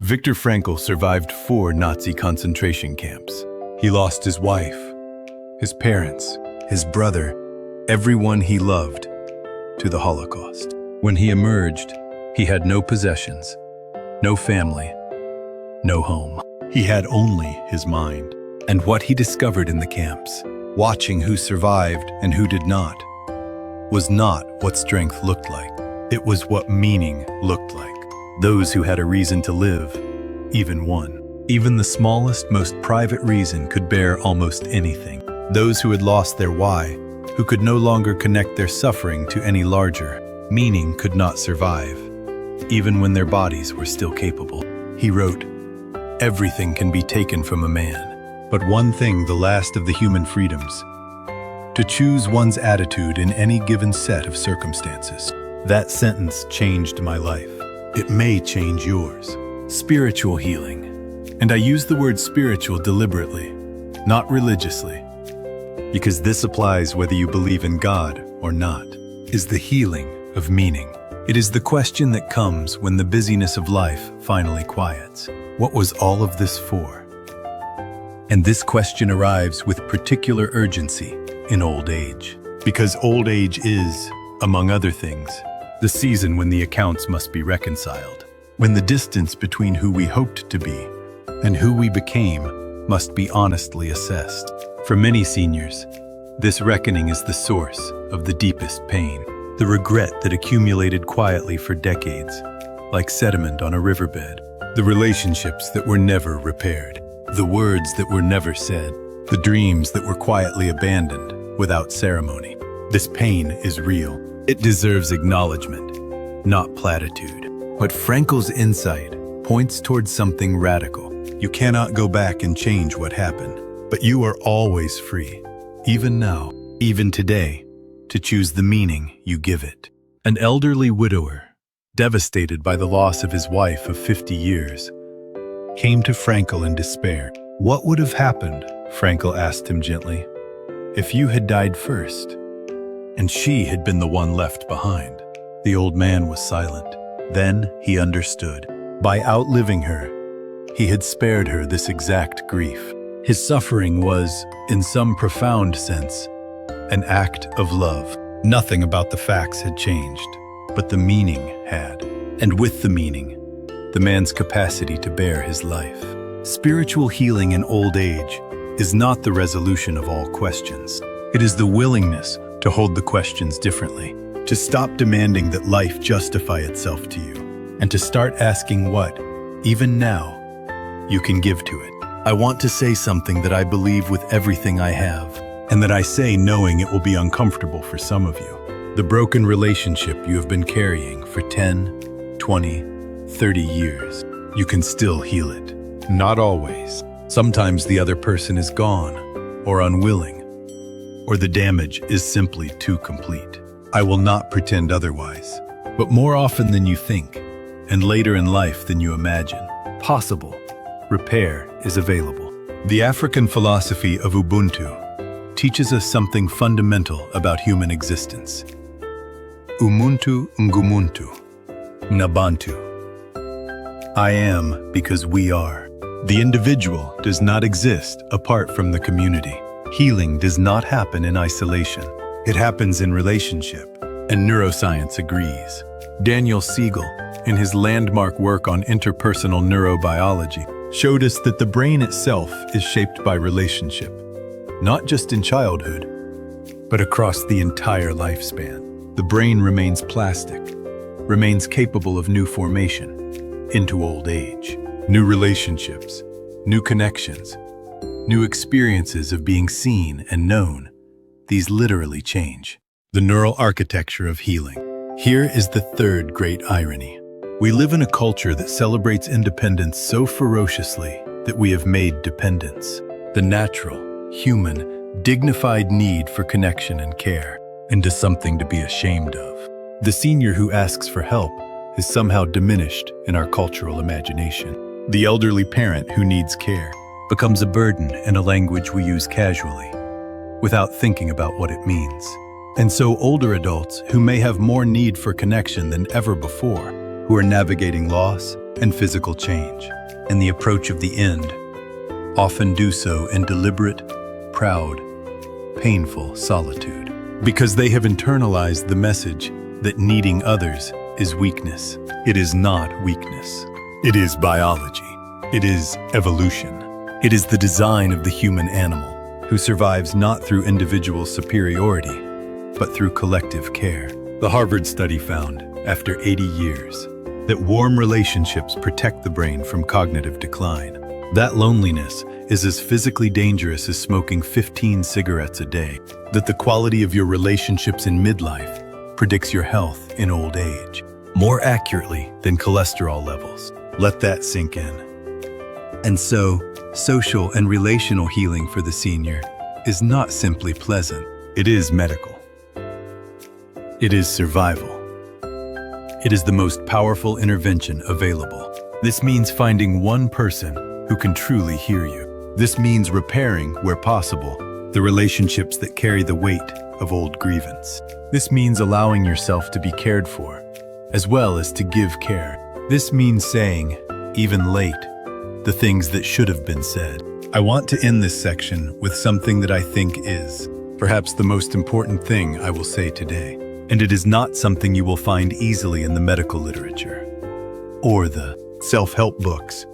Viktor Frankl survived 4 Nazi concentration camps. He lost his wife, his parents, his brother, everyone he loved, to the Holocaust. When he emerged, he had no possessions, no family, no home. He had only his mind. And what he discovered in the camps, watching who survived and who did not, was not what strength looked like. It was what meaning looked like. Those who had a reason to live, even one. Even the smallest, most private reason could bear almost anything. Those who had lost their why, who could no longer connect their suffering to any larger meaning, could not survive, even when their bodies were still capable. He wrote, "Everything can be taken from a man, but one thing, the last of the human freedoms, to choose one's attitude in any given set of circumstances." That sentence changed my life. It may change yours. Spiritual healing. And I use the word spiritual deliberately, not religiously, because this applies whether you believe in God or not, is the healing of meaning. It is the question that comes when the busyness of life finally quiets. What was all of this for? And this question arrives with particular urgency in old age, because old age is, among other things, the season when the accounts must be reconciled, when the distance between who we hoped to be and who we became must be honestly assessed. For many seniors, this reckoning is the source of the deepest pain, the regret that accumulated quietly for decades, like sediment on a riverbed, the relationships that were never repaired, the words that were never said, the dreams that were quietly abandoned without ceremony. This pain is real. It deserves acknowledgement, not platitude. But Frankl's insight points towards something radical. You cannot go back and change what happened, but you are always free, even now, even today, to choose the meaning you give it. An elderly widower, devastated by the loss of his wife of 50 years, came to Frankl in despair. "What would have happened," Frankl asked him gently, "if you had died first, and she had been the one left behind?" The old man was silent. Then he understood. By outliving her, he had spared her this exact grief. His suffering was, in some profound sense, an act of love. Nothing about the facts had changed, but the meaning had. And with the meaning, the man's capacity to bear his life. Spiritual healing in old age is not the resolution of all questions. It is the willingness to hold the questions differently, to stop demanding that life justify itself to you, and to start asking what, even now, you can give to it. I want to say something that I believe with everything I have, and that I say knowing it will be uncomfortable for some of you. The broken relationship you have been carrying for 10, 20, 30 years, you can still heal it. Not always. Sometimes the other person is gone, or unwilling, or the damage is simply too complete. I will not pretend otherwise, but more often than you think, and later in life than you imagine, possible repair is available. The African philosophy of Ubuntu teaches us something fundamental about human existence. Umuntu ngumuntu, nabantu. I am because we are. The individual does not exist apart from the community. Healing does not happen in isolation. It happens in relationship, and neuroscience agrees. Daniel Siegel, in his landmark work on interpersonal neurobiology, showed us that the brain itself is shaped by relationship, not just in childhood, but across the entire lifespan. The brain remains plastic, remains capable of new formation into old age. New relationships, new connections, new experiences of being seen and known. These literally change. The neural architecture of healing. Here is the third great irony. We live in a culture that celebrates independence so ferociously that we have made dependence, the natural, human, dignified need for connection and care, into something to be ashamed of. The senior who asks for help is somehow diminished in our cultural imagination. The elderly parent who needs care becomes a burden in a language we use casually, without thinking about what it means. And so older adults who may have more need for connection than ever before, who are navigating loss, and physical change, and the approach of the end often do so in deliberate, proud, painful solitude, because they have internalized the message that needing others is weakness. It is not weakness. It is biology. It is evolution. It is the design of the human animal, who survives not through individual superiority, but through collective care. The Harvard study found, after 80 years, that warm relationships protect the brain from cognitive decline. That loneliness is as physically dangerous as smoking 15 cigarettes a day, that the quality of your relationships in midlife predicts your health in old age, more accurately than cholesterol levels. Let that sink in. And so, social and relational healing for the senior is not simply pleasant. It is medical. It is survival. It is the most powerful intervention available. This means finding one person who can truly hear you. This means repairing, where possible, the relationships that carry the weight of old grievance. This means allowing yourself to be cared for, as well as to give care. This means saying, even late, the things that should have been said. I want to end this section with something that I think is perhaps the most important thing I will say today. And it is not something you will find easily in the medical literature, or the self-help books,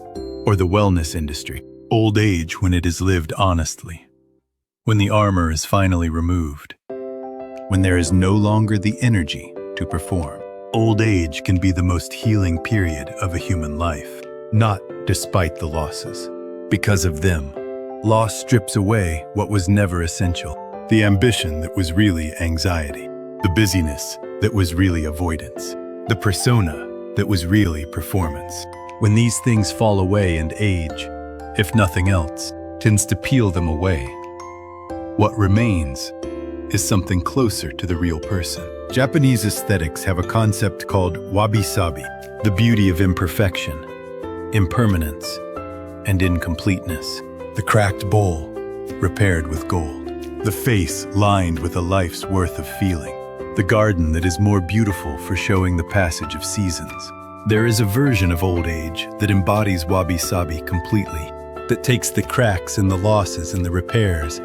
or the wellness industry. Old age when it is lived honestly. When the armor is finally removed. When there is no longer the energy to perform. Old age can be the most healing period of a human life. Not despite the losses. Because of them, loss strips away what was never essential. The ambition that was really anxiety. The busyness that was really avoidance. The persona that was really performance. When these things fall away and age, if nothing else, tends to peel them away, what remains is something closer to the real person. Japanese aesthetics have a concept called wabi-sabi, the beauty of imperfection, impermanence, and incompleteness. The cracked bowl, repaired with gold. The face lined with a life's worth of feeling. The garden that is more beautiful for showing the passage of seasons. There is a version of old age that embodies wabi-sabi completely, that takes the cracks and the losses and the repairs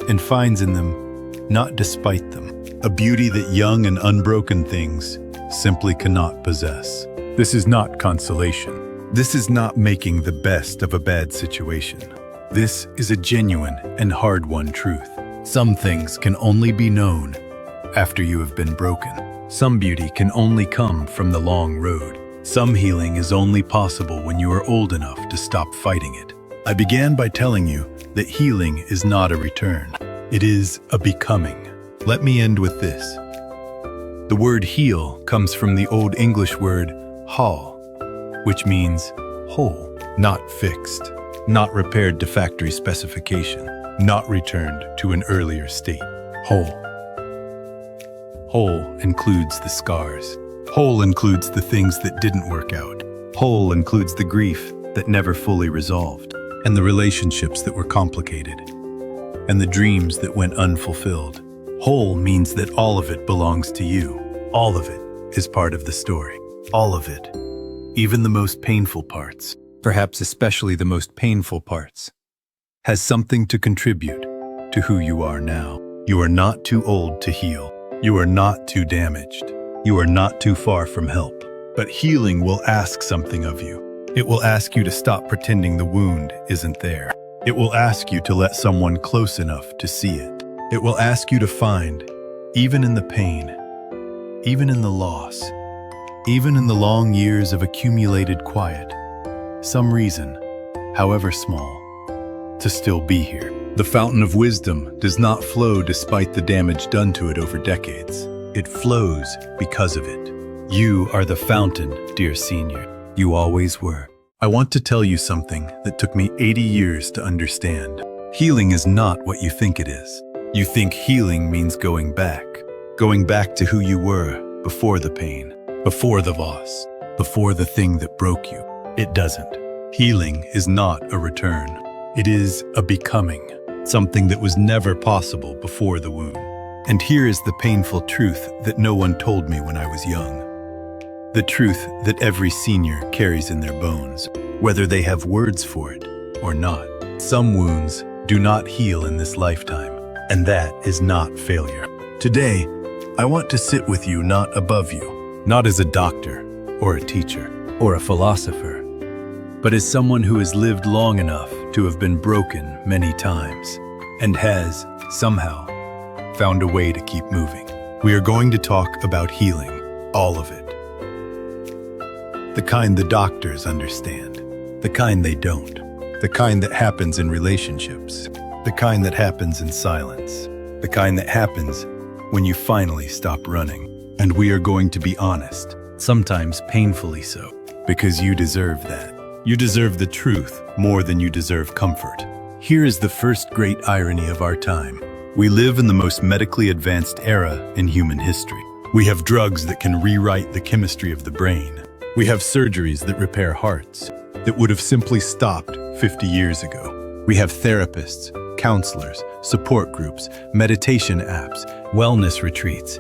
and finds in them, not despite them, a beauty that young and unbroken things simply cannot possess. This is not consolation. This is not making the best of a bad situation. This is a genuine and hard-won truth. Some things can only be known after you have been broken. Some beauty can only come from the long road. Some healing is only possible when you are old enough to stop fighting it. I began by telling you that healing is not a return. It is a becoming. Let me end with this. The word heal comes from the Old English word hal, which means whole, not fixed, not repaired to factory specification, not returned to an earlier state. Whole. Whole includes the scars. Whole includes the things that didn't work out. Whole includes the grief that never fully resolved, and the relationships that were complicated, and the dreams that went unfulfilled. Whole means that all of it belongs to you. All of it is part of the story. All of it, even the most painful parts, perhaps especially the most painful parts, has something to contribute to who you are now. You are not too old to heal. You are not too damaged. You are not too far from help. But healing will ask something of you. It will ask you to stop pretending the wound isn't there. It will ask you to let someone close enough to see it. It will ask you to find, even in the pain, even in the loss, even in the long years of accumulated quiet, some reason, however small, to still be here. The fountain of wisdom does not flow despite the damage done to it over decades. It flows because of it. You are the fountain, dear senior. You always were. I want to tell you something that took me 80 years to understand. Healing is not what you think it is. You think healing means going back to who you were before the pain, before the loss, before the thing that broke you. It doesn't. Healing is not a return. It is a becoming, something that was never possible before the wound. And here is the painful truth that no one told me when I was young. the truth that every senior carries in their bones, whether they have words for it or not. Some wounds do not heal in this lifetime, and that is not failure. Today, I want to sit with you, not above you, not as a doctor or a teacher or a philosopher, but as someone who has lived long enough to have been broken many times and has, somehow, found a way to keep moving. We are going to talk about healing, all of it. The kind the doctors understand, the kind they don't, the kind that happens in relationships, the kind that happens in silence, the kind that happens when you finally stop running. And we are going to be honest, sometimes painfully so, because you deserve that. You deserve the truth more than you deserve comfort. Here is the first great irony of our time. We live in the most medically advanced era in human history. We have drugs that can rewrite the chemistry of the brain. We have surgeries that repair hearts that would have simply stopped 50 years ago. We have therapists, counselors, support groups, meditation apps, wellness retreats,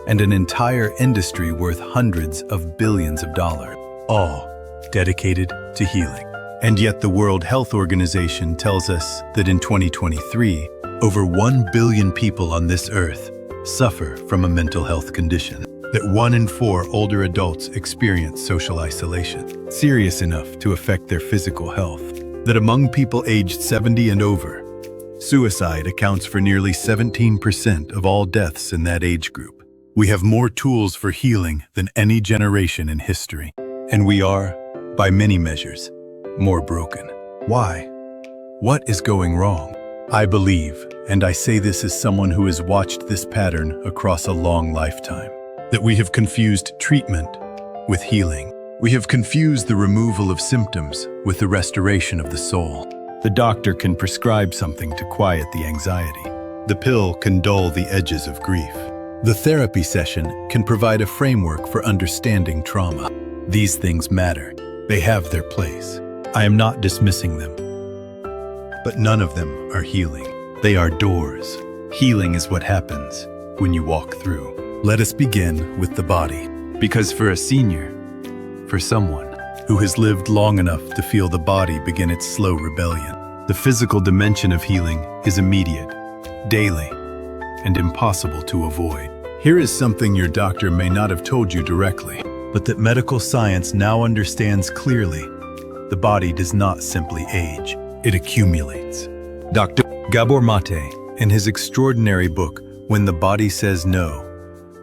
and an entire industry worth hundreds of billions of dollars, all dedicated to healing. And yet the World Health Organization tells us that in 2023, over 1 billion people on this earth suffer from a mental health condition, that 1 in 4 older adults experience social isolation, serious enough to affect their physical health, that among people aged 70 and over, suicide accounts for nearly 17% of all deaths in that age group. We have more tools for healing than any generation in history, and we are, by many measures, more broken. Why? What is going wrong? I believe, and I say this as someone who has watched this pattern across a long lifetime, that we have confused treatment with healing. We have confused the removal of symptoms with the restoration of the soul. The doctor can prescribe something to quiet the anxiety. The pill can dull the edges of grief. The therapy session can provide a framework for understanding trauma. These things matter. They have their place. I am not dismissing them. But none of them are healing. They are doors. Healing is what happens when you walk through. Let us begin with the body. Because for a senior, for someone who has lived long enough to feel the body begin its slow rebellion, the physical dimension of healing is immediate, daily, and impossible to avoid. Here is something your doctor may not have told you directly, but that medical science now understands clearly. The body does not simply age, it accumulates. Dr. Gabor Mate, in his extraordinary book, When the Body Says No,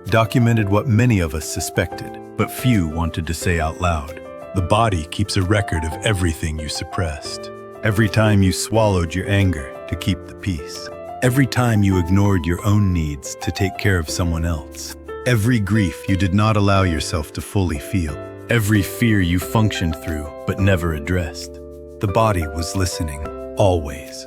documented what many of us suspected, but few wanted to say out loud. The body keeps a record of everything you suppressed. Every time you swallowed your anger to keep the peace. Every time you ignored your own needs to take care of someone else. Every grief you did not allow yourself to fully feel. Every fear you functioned through but never addressed. The body was listening, always.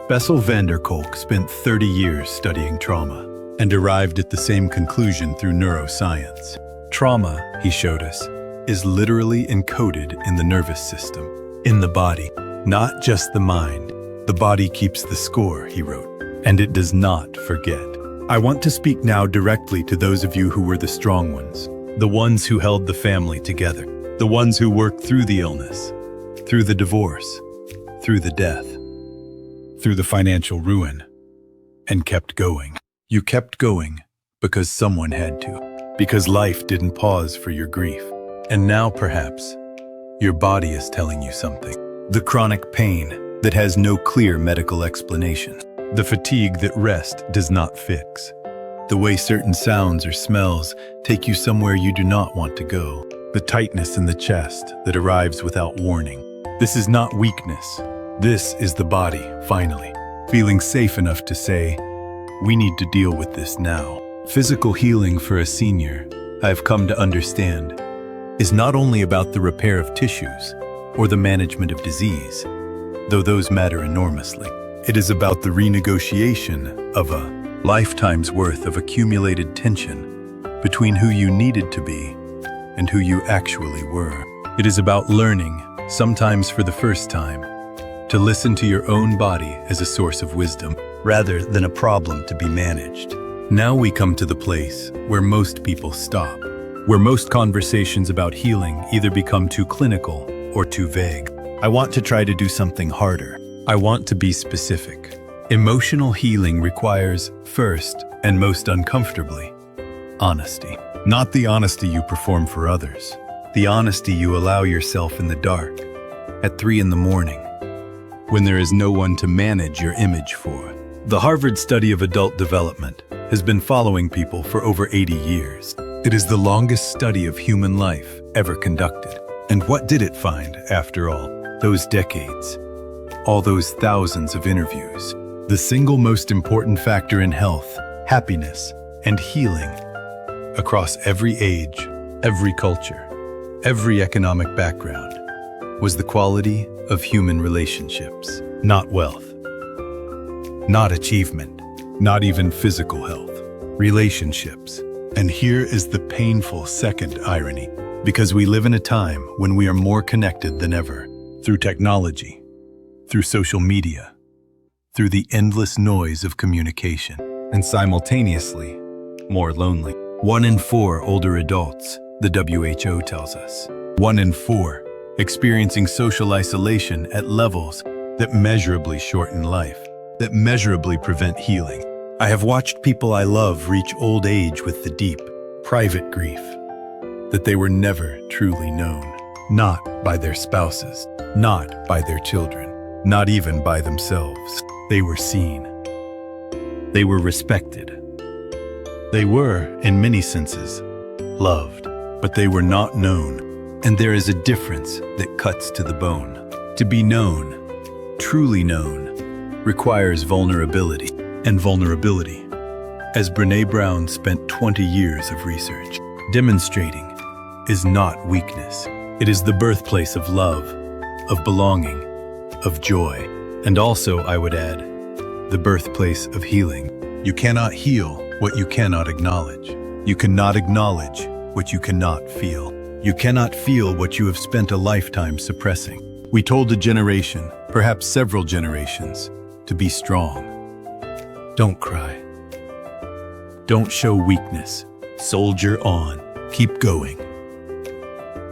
Bessel van der Kolk spent 30 years studying trauma and arrived at the same conclusion through neuroscience. Trauma, he showed us, is literally encoded in the nervous system, in the body, not just the mind. The body keeps the score, he wrote, and it does not forget. I want to speak now directly to those of you who were the strong ones, the ones who held the family together, the ones who worked through the illness, through the divorce, through the death, through the financial ruin, and kept going. You kept going because someone had to, because life didn't pause for your grief. And now, perhaps, your body is telling you something. The chronic pain that has no clear medical explanation. The fatigue that rest does not fix. The way certain sounds or smells take you somewhere you do not want to go. The tightness in the chest that arrives without warning. This is not weakness. This is the body, finally, feeling safe enough to say, we need to deal with this now. Physical healing for a senior, I have come to understand, is not only about the repair of tissues or the management of disease, though those matter enormously. It is about the renegotiation of a lifetime's worth of accumulated tension between who you needed to be and who you actually were. It is about learning, sometimes for the first time, to listen to your own body as a source of wisdom rather than a problem to be managed. Now we come to the place where most people stop. where most conversations about healing either become too clinical or too vague. I want to try to do something harder. I want to be specific. Emotional healing requires, first and most uncomfortably, honesty. Not the honesty you perform for others. The honesty you allow yourself in the dark, at 3 in the morning, when there is no one to manage your image for. The Harvard study of adult development has been following people for over 80 years. It is the longest study of human life ever conducted. And what did it find, after all, those decades? All those thousands of interviews. The single most important factor in health, happiness, and healing across every age, every culture, every economic background was the quality of human relationships, not wealth, not achievement, not even physical health, relationships. And here is the painful second irony, because we live in a time when we are more connected than ever, through technology, through social media, through the endless noise of communication, and simultaneously, more lonely. 1 in 4 older adults, the WHO tells us. 1 in 4 experiencing social isolation at levels that measurably shorten life, that measurably prevent healing. I have watched people I love reach old age with the deep, private grief that they were never truly known, not by their spouses, not by their children, not even by themselves. They were seen. They were respected. They were, in many senses, loved, but they were not known. And there is a difference that cuts to the bone. To be known, truly known, requires vulnerability. And vulnerability, as Brené Brown spent 20 years of research demonstrating, is not weakness. It is the birthplace of love, of belonging, of joy, and also, I would add, the birthplace of healing. You cannot heal what you cannot acknowledge. You cannot acknowledge what you cannot feel. You cannot feel what you have spent a lifetime suppressing. We told a generation, perhaps several generations, to be strong. Don't cry. Don't show weakness. Soldier on. Keep going.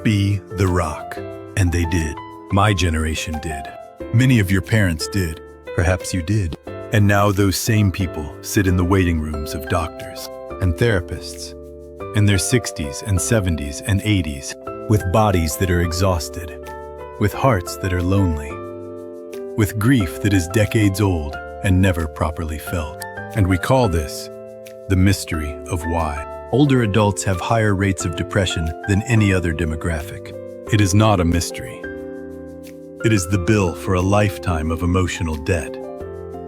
Be the rock. And they did. My generation did. Many of your parents did. Perhaps you did. And now those same people sit in the waiting rooms of doctors and therapists in their 60s and 70s and 80s with bodies that are exhausted, with hearts that are lonely, with grief that is decades old and never properly felt. And we call this the mystery of why. Older adults have higher rates of depression than any other demographic. It is not a mystery. It is the bill for a lifetime of emotional debt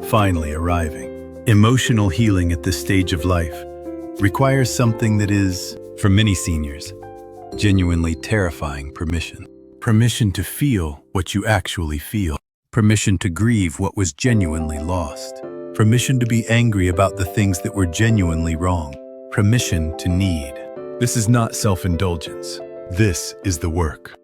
finally arriving. Emotional healing at this stage of life requires something that is, for many seniors, genuinely terrifying permission. Permission to feel what you actually feel. Permission to grieve what was genuinely lost. Permission to be angry about the things that were genuinely wrong. Permission to need. This is not self-indulgence. This is the work.